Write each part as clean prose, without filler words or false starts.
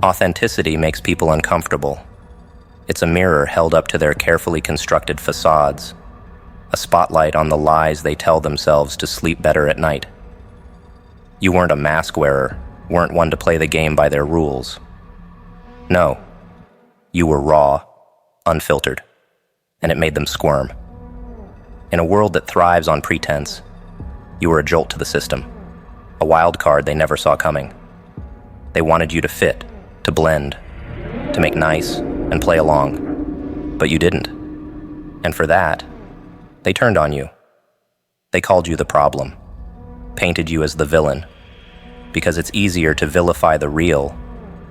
Authenticity makes people uncomfortable. It's a mirror held up to their carefully constructed facades, a spotlight on the lies they tell themselves to sleep better at night. You weren't a mask wearer, weren't one to play the game by their rules. No, you were raw, unfiltered, and it made them squirm. In a world that thrives on pretense, you were a jolt to the system, a wild card they never saw coming. They wanted you to fit, to blend, to make nice and play along, but you didn't. And for that, they turned on you. They called you the problem, painted you as the villain, because it's easier to vilify the real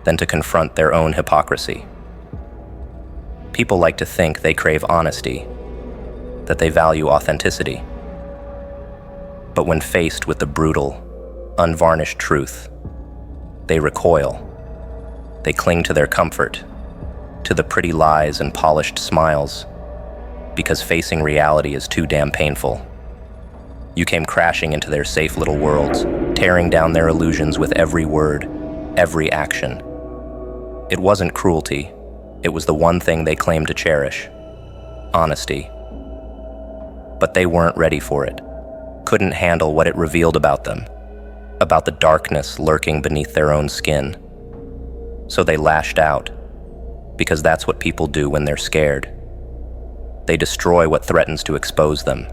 than to confront their own hypocrisy. People like to think they crave honesty, that they value authenticity. But when faced with the brutal, unvarnished truth, they recoil. They cling to their comfort, to the pretty lies and polished smiles, because facing reality is too damn painful. You came crashing into their safe little worlds, tearing down their illusions with every word, every action. It wasn't cruelty. It was the one thing they claimed to cherish: honesty. But they weren't ready for it, couldn't handle what it revealed about them, about the darkness lurking beneath their own skin. So they lashed out, because that's what people do when they're scared. They destroy what threatens to expose them.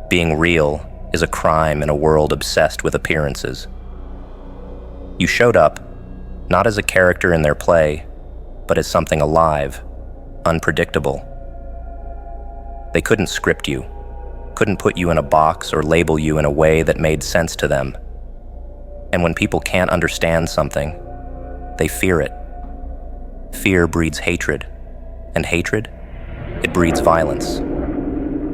Being real is a crime in a world obsessed with appearances. You showed up, not as a character in their play, but as something alive, unpredictable. They couldn't script you, couldn't put you in a box or label you in a way that made sense to them. And when people can't understand something, they fear it. Fear breeds hatred, and hatred, it breeds violence.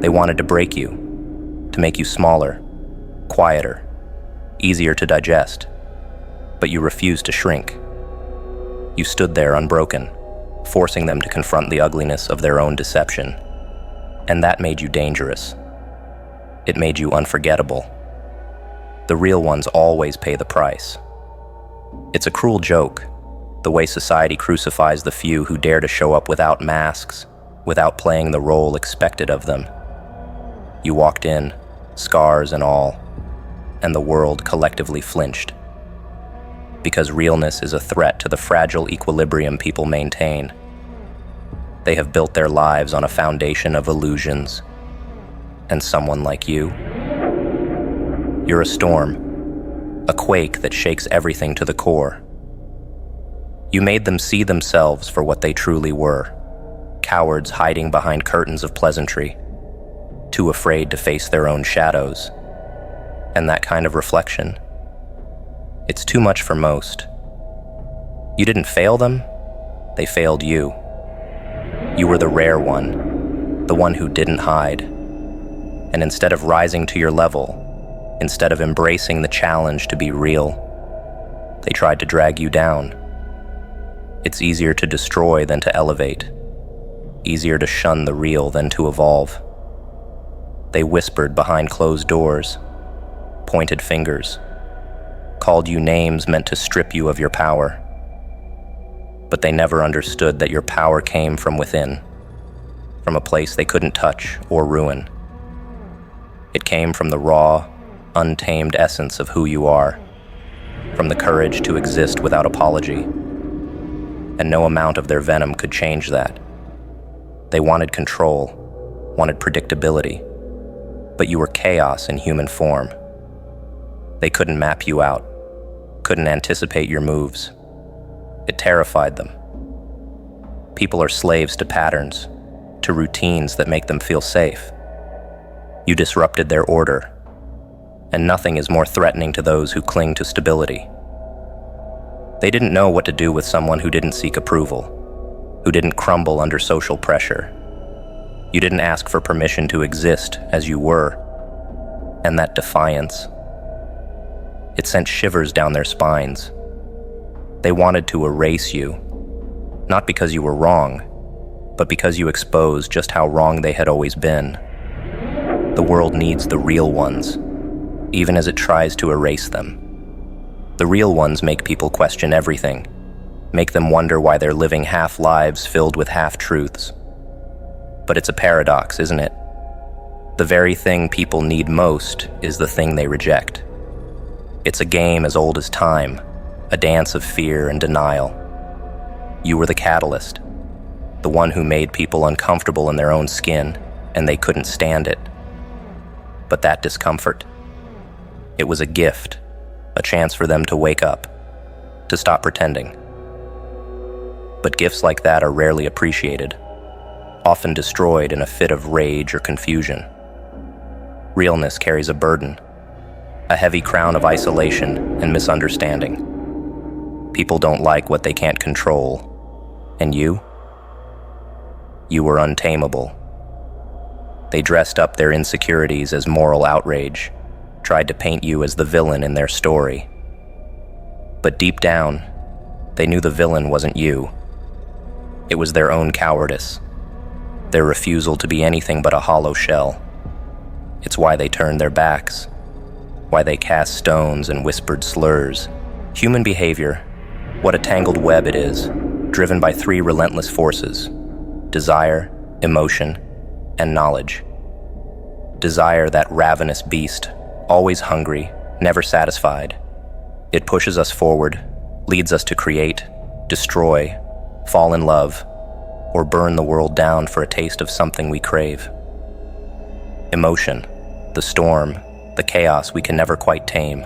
They wanted to break you, to make you smaller, quieter, easier to digest, but you refused to shrink. You stood there unbroken, forcing them to confront the ugliness of their own deception. And that made you dangerous. It made you unforgettable. The real ones always pay the price. It's a cruel joke, the way society crucifies the few who dare to show up without masks, without playing the role expected of them. You walked in, scars and all, and the world collectively flinched. Because realness is a threat to the fragile equilibrium people maintain. They have built their lives on a foundation of illusions. And someone like you, you're a storm, a quake that shakes everything to the core. You made them see themselves for what they truly were, cowards hiding behind curtains of pleasantry, too afraid to face their own shadows. And that kind of reflection, it's too much for most. You didn't fail them, they failed you. You were the rare one, the one who didn't hide. And instead of rising to your level, instead of embracing the challenge to be real, they tried to drag you down. It's easier to destroy than to elevate, easier to shun the real than to evolve. They whispered behind closed doors, pointed fingers, called you names meant to strip you of your power. But they never understood that your power came from within, from a place they couldn't touch or ruin. It came from the raw, untamed essence of who you are, from the courage to exist without apology. And no amount of their venom could change that. They wanted control, wanted predictability, but you were chaos in human form. They couldn't map you out, couldn't anticipate your moves. It terrified them. People are slaves to patterns, to routines that make them feel safe. You disrupted their order, and nothing is more threatening to those who cling to stability. They didn't know what to do with someone who didn't seek approval, who didn't crumble under social pressure. You didn't ask for permission to exist as you were, and that defiance, it sent shivers down their spines. They wanted to erase you, not because you were wrong, but because you exposed just how wrong they had always been. The world needs the real ones, even as it tries to erase them. The real ones make people question everything, make them wonder why they're living half-lives filled with half-truths. But it's a paradox, isn't it? The very thing people need most is the thing they reject. It's a game as old as time, a dance of fear and denial. You were the catalyst, the one who made people uncomfortable in their own skin, and they couldn't stand it. But that discomfort, it was a gift, a chance for them to wake up, to stop pretending. But gifts like that are rarely appreciated, often destroyed in a fit of rage or confusion. Realness carries a burden, a heavy crown of isolation and misunderstanding. People don't like what they can't control. And you? You were untamable. They dressed up their insecurities as moral outrage, tried to paint you as the villain in their story. But deep down, they knew the villain wasn't you. It was their own cowardice, their refusal to be anything but a hollow shell. It's why they turned their backs, why they cast stones and whispered slurs. Human behavior, what a tangled web it is, driven by three relentless forces: desire, emotion, and knowledge. Desire, that ravenous beast, always hungry, never satisfied. It pushes us forward, leads us to create, destroy, fall in love, or burn the world down for a taste of something we crave. Emotion, the storm, the chaos we can never quite tame.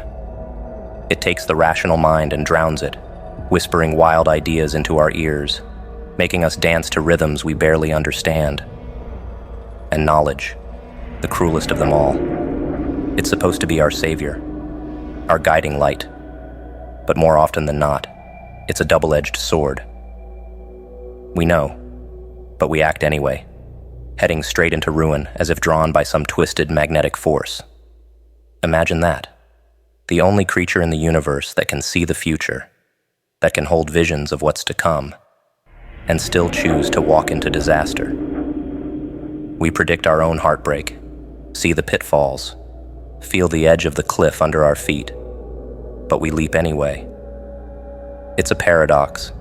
It takes the rational mind and drowns it, whispering wild ideas into our ears, making us dance to rhythms we barely understand. And knowledge, the cruelest of them all. It's supposed to be our savior, our guiding light. But more often than not, it's a double-edged sword. We know, but we act anyway, heading straight into ruin as if drawn by some twisted magnetic force. Imagine that. The only creature in the universe that can see the future, that can hold visions of what's to come, and still choose to walk into disaster. We predict our own heartbreak, see the pitfalls, feel the edge of the cliff under our feet, but we leap anyway. It's a paradox,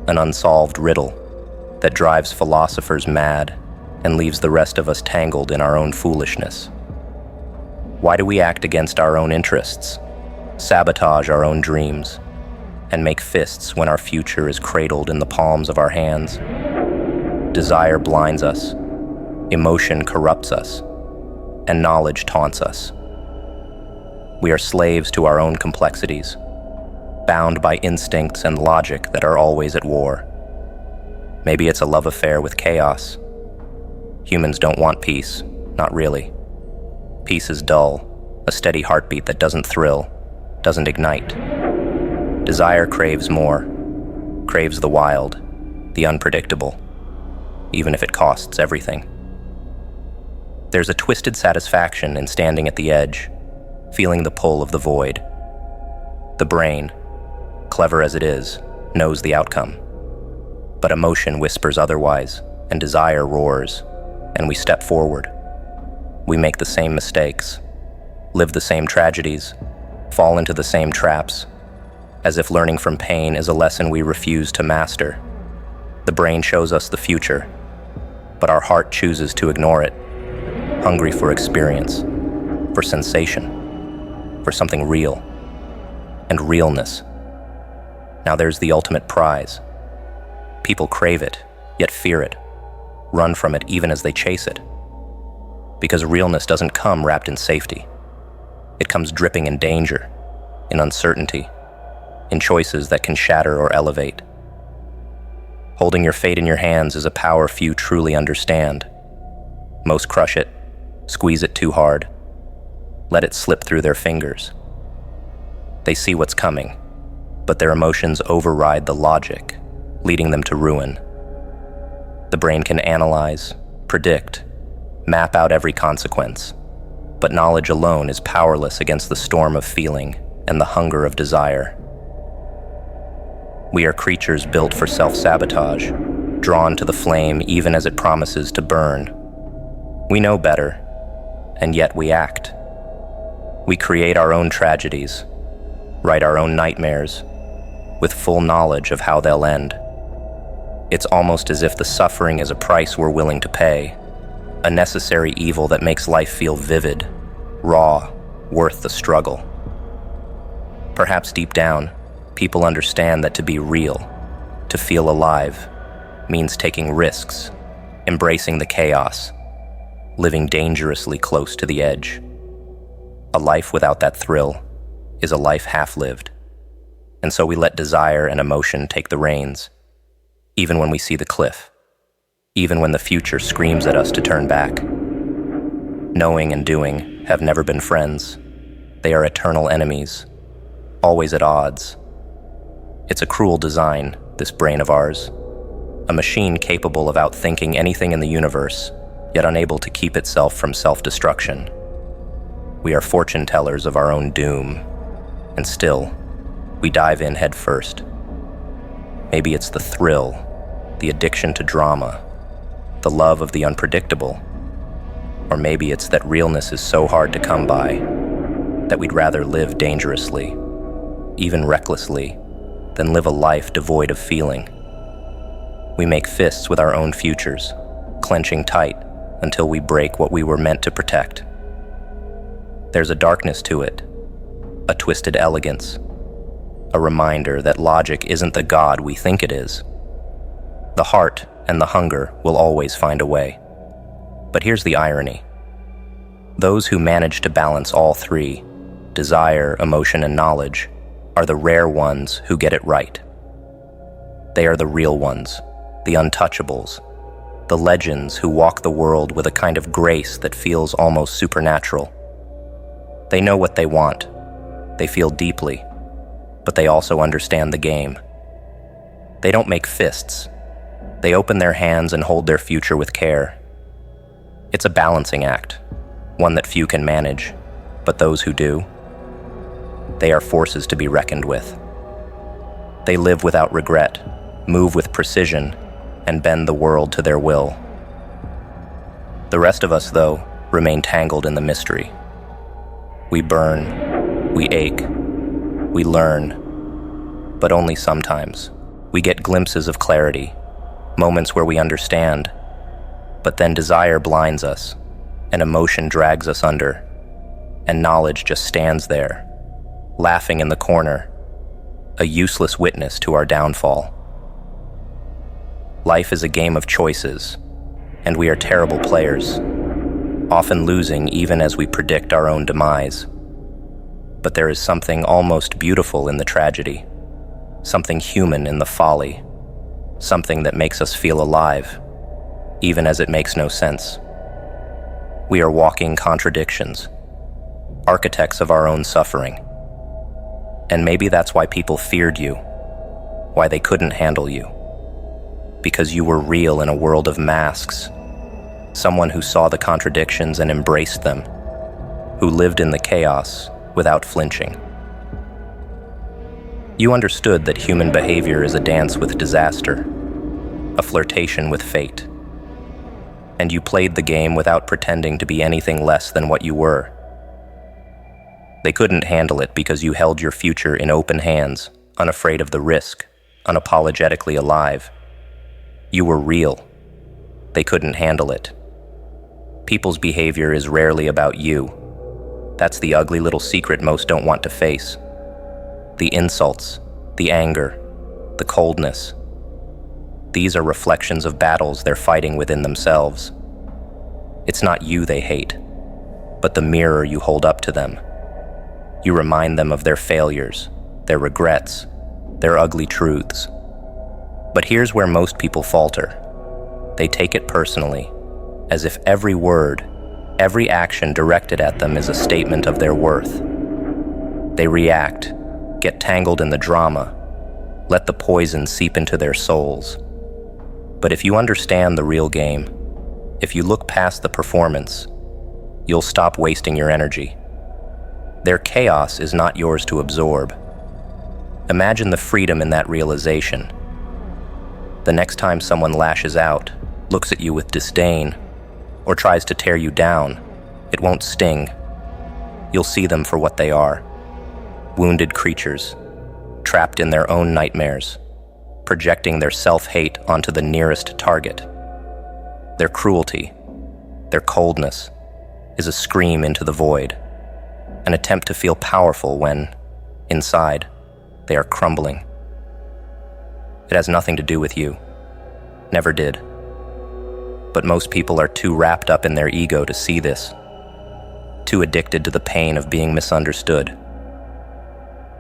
an unsolved riddle that drives philosophers mad and leaves the rest of us tangled in our own foolishness. Why do we act against our own interests, sabotage our own dreams, and make fists when our future is cradled in the palms of our hands? Desire blinds us, emotion corrupts us, and knowledge taunts us. We are slaves to our own complexities, bound by instincts and logic that are always at war. Maybe it's a love affair with chaos. Humans don't want peace, not really. Peace is dull, a steady heartbeat that doesn't thrill, doesn't ignite. Desire craves more, craves the wild, the unpredictable, even if it costs everything. There's a twisted satisfaction in standing at the edge, feeling the pull of the void. The brain, clever as it is, knows the outcome. But emotion whispers otherwise, and desire roars, and we step forward. We make the same mistakes, live the same tragedies, fall into the same traps, as if learning from pain is a lesson we refuse to master. The brain shows us the future, but our heart chooses to ignore it, hungry for experience, for sensation, for something real, and realness. Now there's the ultimate prize. People crave it, yet fear it, run from it even as they chase it. Because realness doesn't come wrapped in safety. It comes dripping in danger, in uncertainty, in choices that can shatter or elevate. Holding your fate in your hands is a power few truly understand. Most crush it, squeeze it too hard, let it slip through their fingers. They see what's coming, but their emotions override the logic, leading them to ruin. The brain can analyze, predict, map out every consequence, but knowledge alone is powerless against the storm of feeling and the hunger of desire. We are creatures built for self-sabotage, drawn to the flame even as it promises to burn. We know better, and yet we act. We create our own tragedies, write our own nightmares, with full knowledge of how they'll end. It's almost as if the suffering is a price we're willing to pay, a necessary evil that makes life feel vivid, raw, worth the struggle. Perhaps deep down, people understand that to be real, to feel alive, means taking risks, embracing the chaos, living dangerously close to the edge. A life without that thrill is a life half-lived. And so we let desire and emotion take the reins, even when we see the cliff, even when the future screams at us to turn back. Knowing and doing have never been friends. They are eternal enemies, always at odds. It's a cruel design, this brain of ours, a machine capable of outthinking anything in the universe, yet unable to keep itself from self-destruction. We are fortune tellers of our own doom, and still, we dive in head first. Maybe it's the thrill, the addiction to drama, the love of the unpredictable, or maybe it's that realness is so hard to come by that we'd rather live dangerously, even recklessly, than live a life devoid of feeling. We make fists with our own futures, clenching tight until we break what we were meant to protect. There's a darkness to it, a twisted elegance, a reminder that logic isn't the god we think it is. The heart and the hunger will always find a way. But here's the irony. Those who manage to balance all three, desire, emotion, and knowledge, are the rare ones who get it right. They are the real ones, the untouchables, the legends who walk the world with a kind of grace that feels almost supernatural. They know what they want. They feel deeply, but they also understand the game. They don't make fists. They open their hands and hold their future with care. It's a balancing act, one that few can manage, but those who do, they are forces to be reckoned with. They live without regret, move with precision, and bend the world to their will. The rest of us, though, remain tangled in the mystery. We burn, we ache, we learn, but only sometimes. We get glimpses of clarity, moments where we understand, but then desire blinds us, and emotion drags us under, and knowledge just stands there, laughing in the corner, a useless witness to our downfall. Life is a game of choices, and we are terrible players, often losing even as we predict our own demise. But there is something almost beautiful in the tragedy, something human in the folly, something that makes us feel alive, even as it makes no sense. We are walking contradictions, architects of our own suffering. And maybe that's why people feared you, why they couldn't handle you. Because you were real in a world of masks, someone who saw the contradictions and embraced them, who lived in the chaos without flinching. You understood that human behavior is a dance with disaster, a flirtation with fate. And you played the game without pretending to be anything less than what you were. They couldn't handle it because you held your future in open hands, unafraid of the risk, unapologetically alive. You were real. They couldn't handle it. People's behavior is rarely about you. That's the ugly little secret most don't want to face. The insults, the anger, the coldness. These are reflections of battles they're fighting within themselves. It's not you they hate, but the mirror you hold up to them. You remind them of their failures, their regrets, their ugly truths. But here's where most people falter. They take it personally, as if every word, every action directed at them is a statement of their worth. They react, get tangled in the drama, let the poison seep into their souls. But if you understand the real game, if you look past the performance, you'll stop wasting your energy. Their chaos is not yours to absorb. Imagine the freedom in that realization. The next time someone lashes out, looks at you with disdain, or tries to tear you down, it won't sting. You'll see them for what they are. Wounded creatures, trapped in their own nightmares, projecting their self-hate onto the nearest target. Their cruelty, their coldness, is a scream into the void, an attempt to feel powerful when, inside, they are crumbling. It has nothing to do with you. Never did. But most people are too wrapped up in their ego to see this, too addicted to the pain of being misunderstood.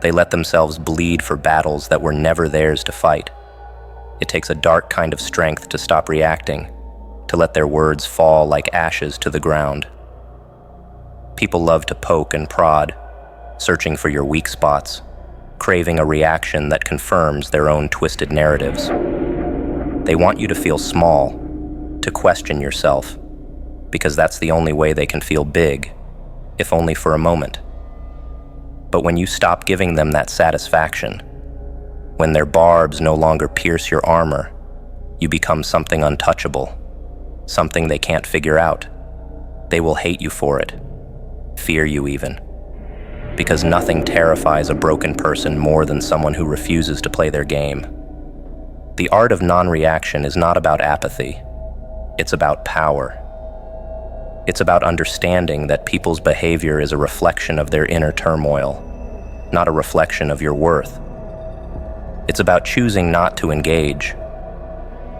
They let themselves bleed for battles that were never theirs to fight. It takes a dark kind of strength to stop reacting, to let their words fall like ashes to the ground. People love to poke and prod, searching for your weak spots, craving a reaction that confirms their own twisted narratives. They want you to feel small, to question yourself, because that's the only way they can feel big, if only for a moment. But when you stop giving them that satisfaction, when their barbs no longer pierce your armor, you become something untouchable, something they can't figure out. They will hate you for it, fear you even, because nothing terrifies a broken person more than someone who refuses to play their game. The art of non-reaction is not about apathy. It's about power. It's about understanding that people's behavior is a reflection of their inner turmoil, not a reflection of your worth. It's about choosing not to engage,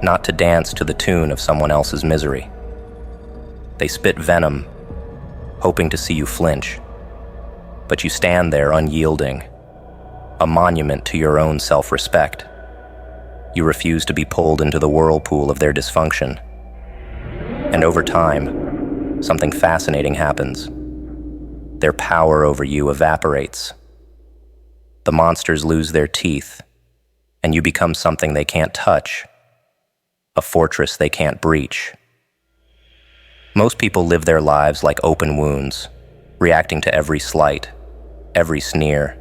not to dance to the tune of someone else's misery. They spit venom, hoping to see you flinch, but you stand there unyielding, a monument to your own self-respect. You refuse to be pulled into the whirlpool of their dysfunction. And over time, something fascinating happens. Their power over you evaporates. The monsters lose their teeth, and you become something they can't touch, a fortress they can't breach. Most people live their lives like open wounds, reacting to every slight, every sneer,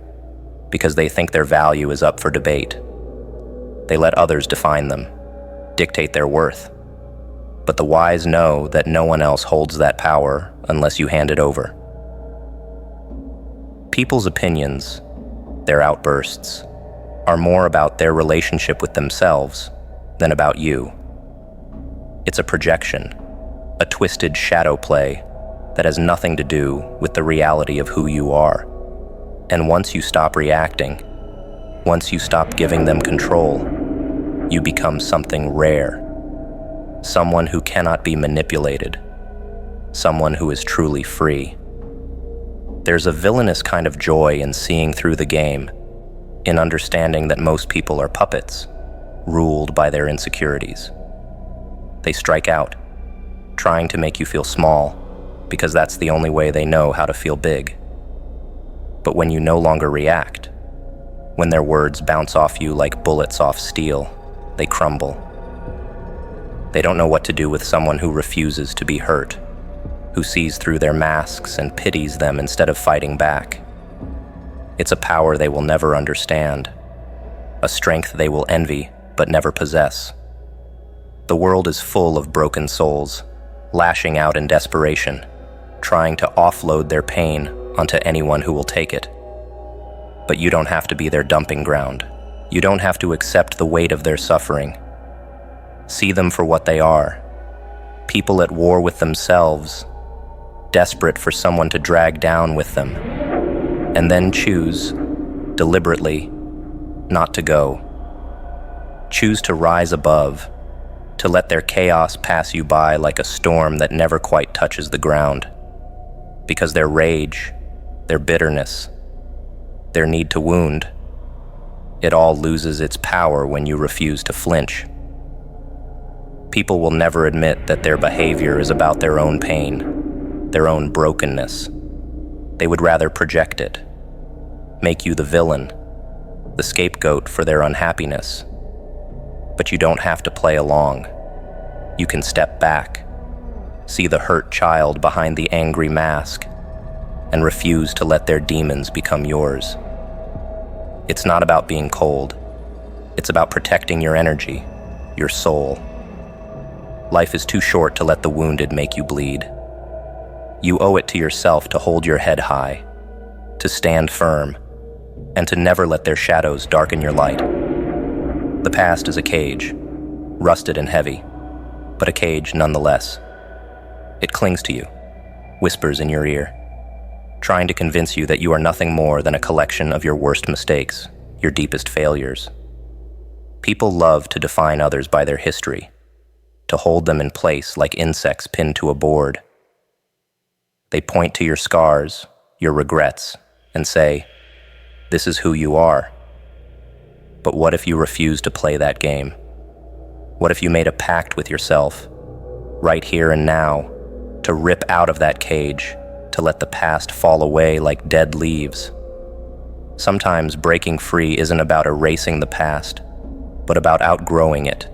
because they think their value is up for debate. They let others define them, dictate their worth. But the wise know that no one else holds that power unless you hand it over. People's opinions, their outbursts, are more about their relationship with themselves than about you. It's a projection, a twisted shadow play that has nothing to do with the reality of who you are. And once you stop reacting, once you stop giving them control, you become something rare, someone who cannot be manipulated, someone who is truly free. There's a villainous kind of joy in seeing through the game, in understanding that most people are puppets, ruled by their insecurities. They strike out, trying to make you feel small, because that's the only way they know how to feel big. But when you no longer react, when their words bounce off you like bullets off steel, they crumble. They don't know what to do with someone who refuses to be hurt, who sees through their masks and pities them instead of fighting back. It's a power they will never understand, a strength they will envy but never possess. The world is full of broken souls, lashing out in desperation, trying to offload their pain onto anyone who will take it. But you don't have to be their dumping ground. You don't have to accept the weight of their suffering. See them for what they are, people at war with themselves, desperate for someone to drag down with them, and then choose, deliberately, not to go. Choose to rise above, to let their chaos pass you by like a storm that never quite touches the ground. Because their rage, their bitterness, their need to wound, it all loses its power when you refuse to flinch. People will never admit that their behavior is about their own pain, their own brokenness. They would rather project it, make you the villain, the scapegoat for their unhappiness. But you don't have to play along. You can step back, see the hurt child behind the angry mask, and refuse to let their demons become yours. It's not about being cold. It's about protecting your energy, your soul. Life is too short to let the wounded make you bleed. You owe it to yourself to hold your head high, to stand firm, and to never let their shadows darken your light. The past is a cage, rusted and heavy, but a cage nonetheless. It clings to you, whispers in your ear, trying to convince you that you are nothing more than a collection of your worst mistakes, your deepest failures. People love to define others by their history, to hold them in place like insects pinned to a board. They point to your scars, your regrets, and say, "This is who you are." But what if you refuse to play that game? What if you made a pact with yourself, right here and now, to rip out of that cage, to let the past fall away like dead leaves? Sometimes breaking free isn't about erasing the past, but about outgrowing it,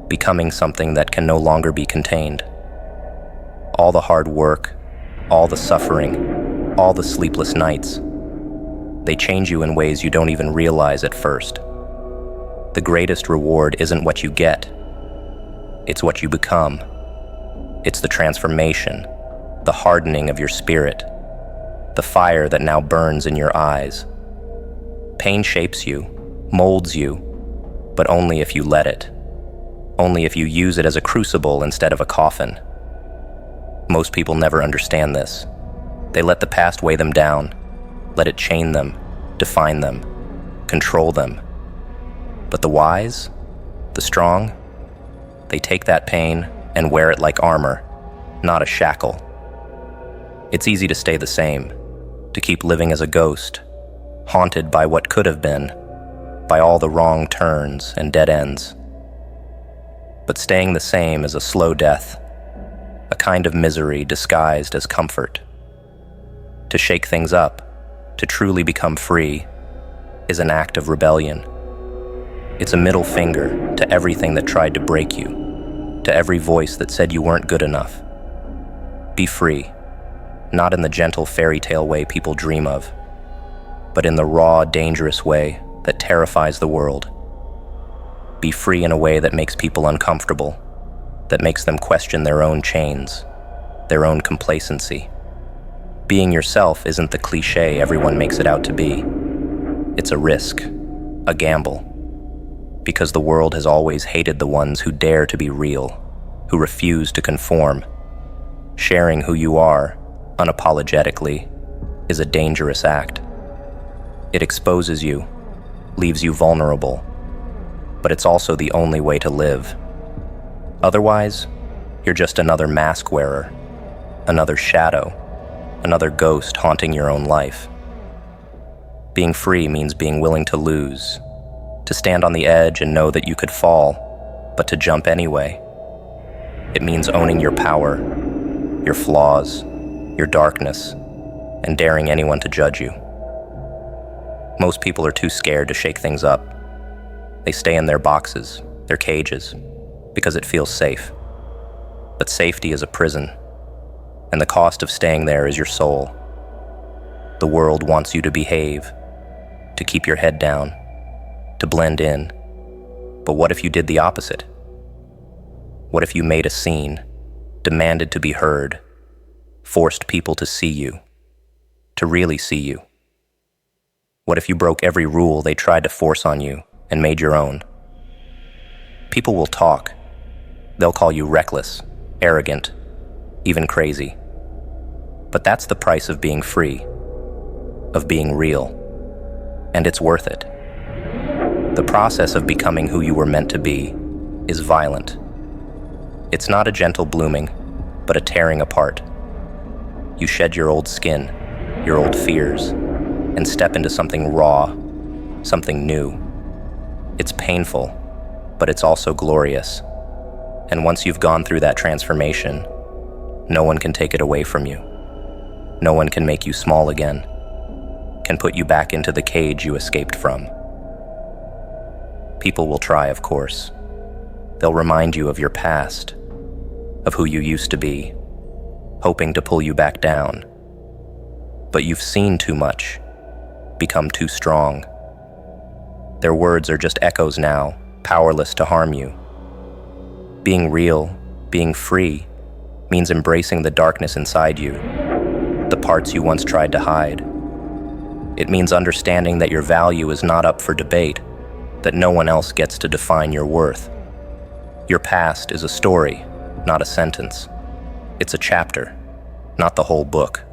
becoming something that can no longer be contained. All the hard work, all the suffering, all the sleepless nights, they change you in ways you don't even realize at first. The greatest reward isn't what you get, it's what you become. It's the transformation, the hardening of your spirit, the fire that now burns in your eyes. Pain shapes you, molds you, but only if you let it. Only if you use it as a crucible instead of a coffin. Most people never understand this. They let the past weigh them down, let it chain them, define them, control them. But the wise, the strong, they take that pain and wear it like armor, not a shackle. It's easy to stay the same, to keep living as a ghost, haunted by what could have been, by all the wrong turns and dead ends. But staying the same is a slow death, a kind of misery disguised as comfort. To shake things up, to truly become free, is an act of rebellion. It's a middle finger to everything that tried to break you, to every voice that said you weren't good enough. Be free, not in the gentle fairy tale way people dream of, but in the raw, dangerous way that terrifies the world. Be free in a way that makes people uncomfortable, that makes them question their own chains, their own complacency. Being yourself isn't the cliché everyone makes it out to be. It's a risk, a gamble, because the world has always hated the ones who dare to be real, who refuse to conform. Sharing who you are, unapologetically, is a dangerous act. It exposes you, leaves you vulnerable, but it's also the only way to live. Otherwise, you're just another mask wearer, another shadow, another ghost haunting your own life. Being free means being willing to lose, to stand on the edge and know that you could fall, but to jump anyway. It means owning your power, your flaws, your darkness, and daring anyone to judge you. Most people are too scared to shake things up. They stay in their boxes, their cages, because it feels safe. But safety is a prison, and the cost of staying there is your soul. The world wants you to behave, to keep your head down, to blend in. But what if you did the opposite? What if you made a scene, demanded to be heard, forced people to see you, to really see you? What if you broke every rule they tried to force on you and made your own? People will talk. They'll call you reckless, arrogant, even crazy. But that's the price of being free, of being real, and it's worth it. The process of becoming who you were meant to be is violent. It's not a gentle blooming, but a tearing apart. You shed your old skin, your old fears, and step into something raw, something new. It's painful, but it's also glorious. And once you've gone through that transformation, no one can take it away from you. No one can make you small again, can put you back into the cage you escaped from. People will try, of course. They'll remind you of your past, of who you used to be, hoping to pull you back down. But you've seen too much, become too strong. Their words are just echoes now, powerless to harm you. Being real, being free, means embracing the darkness inside you, the parts you once tried to hide. It means understanding that your value is not up for debate, that no one else gets to define your worth. Your past is a story, not a sentence. It's a chapter, not the whole book.